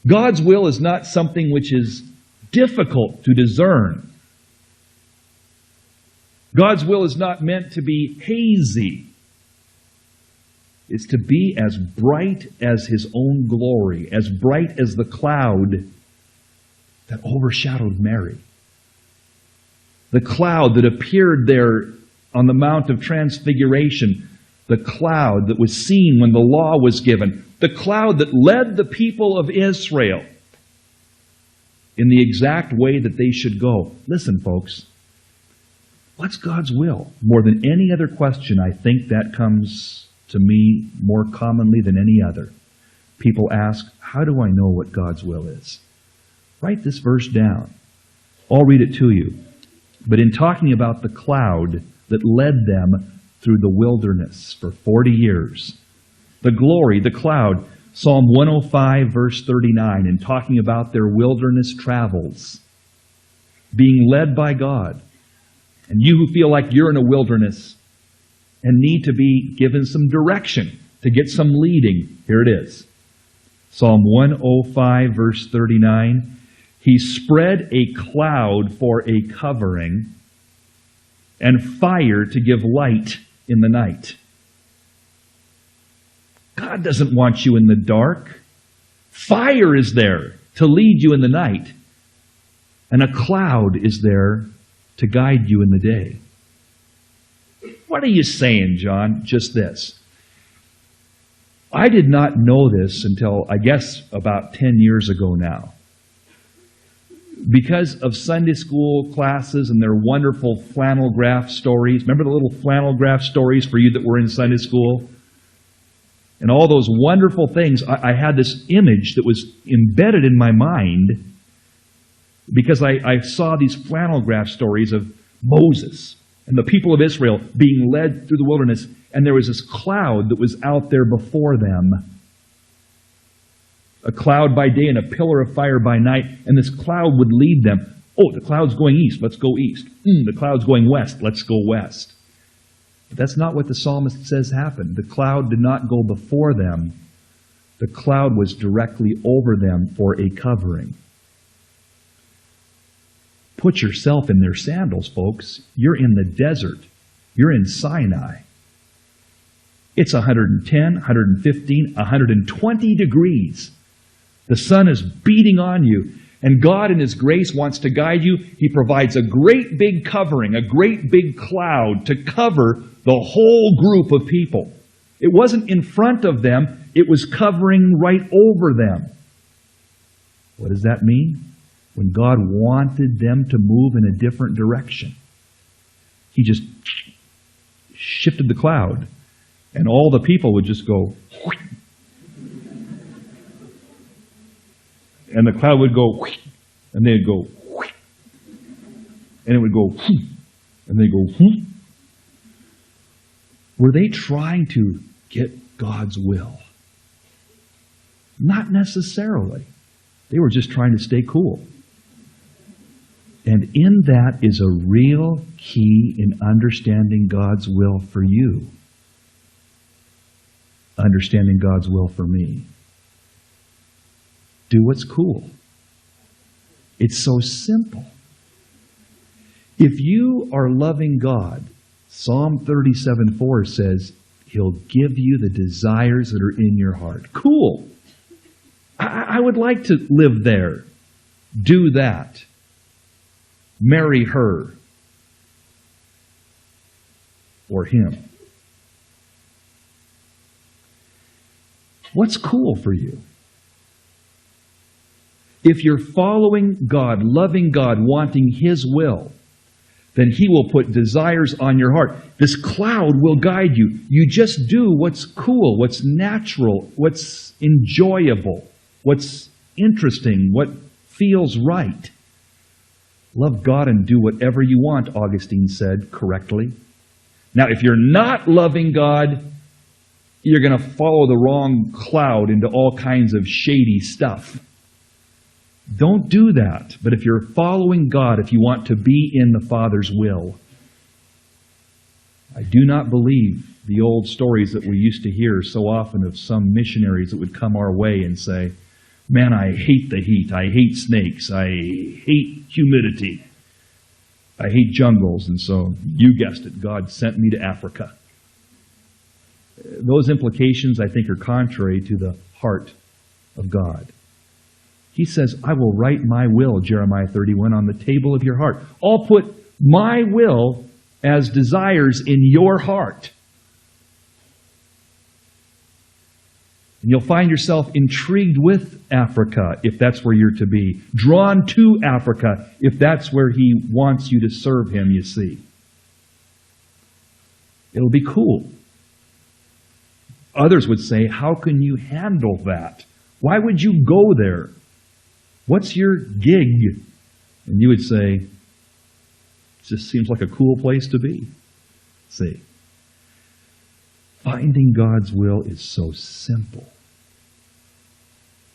God's will is not something which is difficult to discern. God's will is not meant to be hazy. It's to be as bright as His own glory, as bright as the cloud that overshadowed Mary. The cloud that appeared there on the Mount of Transfiguration, the cloud that was seen when the law was given, the cloud that led the people of Israel in the exact way that they should go. Listen, folks, what's God's will? More than any other question, I think that comes to me more commonly than any other. People ask, how do I know what God's will is? Write this verse down. I'll read it to you. But in talking about the cloud that led them through the wilderness for 40 years, the glory, the cloud, Psalm 105, verse 39, in talking about their wilderness travels, being led by God. And you who feel like you're in a wilderness and need to be given some direction to get some leading, here it is. Psalm 105, verse 39, He spread a cloud for a covering and fire to give light in the night. God doesn't want you in the dark. Fire is there to lead you in the night. And a cloud is there to guide you in the day. What are you saying, John? Just this. I did not know this until, I guess, about 10 years ago now. Because of Sunday school classes and their wonderful flannel graph stories. Remember the little flannel graph stories for you that were in Sunday school? And all those wonderful things. I had this image that was embedded in my mind because I saw these flannel graph stories of Moses and the people of Israel being led through the wilderness, and there was this cloud that was out there before them. A cloud by day and a pillar of fire by night, and this cloud would lead them. Oh, the cloud's going east, let's go east. The cloud's going west, let's go west. But that's not what the psalmist says happened. The cloud did not go before them. The cloud was directly over them for a covering. Put yourself in their sandals, folks. You're in the desert. You're in Sinai. It's 110, 115, 120 degrees. The sun is beating on you. And God in His grace wants to guide you. He provides a great big covering, a great big cloud to cover the whole group of people. It wasn't in front of them. It was covering right over them. What does that mean? When God wanted them to move in a different direction, He just shifted the cloud, and all the people would just go, and the cloud would go, and they'd go, and it would go, and they'd go. Were they trying to get God's will? Not necessarily. They were just trying to stay cool. And in that is a real key in understanding God's will for you. Understanding God's will for me. Do what's cool. It's so simple. If you are loving God, Psalm 37:4 says, He'll give you the desires that are in your heart. Cool. I would like to live there. Do that. Marry her. Or him. What's cool for you? If you're following God, loving God, wanting His will, then He will put desires on your heart. This cloud will guide you. You just do what's cool, what's natural, what's enjoyable, what's interesting, what feels right. Love God and do whatever you want, Augustine said correctly. Now, if you're not loving God, you're going to follow the wrong cloud into all kinds of shady stuff. Don't do that. But if you're following God, if you want to be in the Father's will, I do not believe the old stories that we used to hear so often of some missionaries that would come our way and say, Man, I hate the heat. I hate snakes. I hate humidity. I hate jungles. And so, you guessed it, God sent me to Africa. Those implications, I think, are contrary to the heart of God. He says, I will write my will, Jeremiah 31, on the table of your heart. I'll put my will as desires in your heart. And you'll find yourself intrigued with Africa, if that's where you're to be. Drawn to Africa, if that's where He wants you to serve Him, you see. It'll be cool. Others would say, how can you handle that? Why would you go there? What's your gig? And you would say, it just seems like a cool place to be. See, finding God's will is so simple.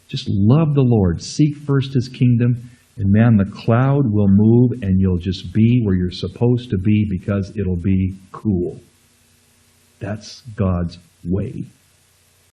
Just love the Lord. Seek first His kingdom, and man, the cloud will move, and you'll just be where you're supposed to be because it'll be cool. That's God's way.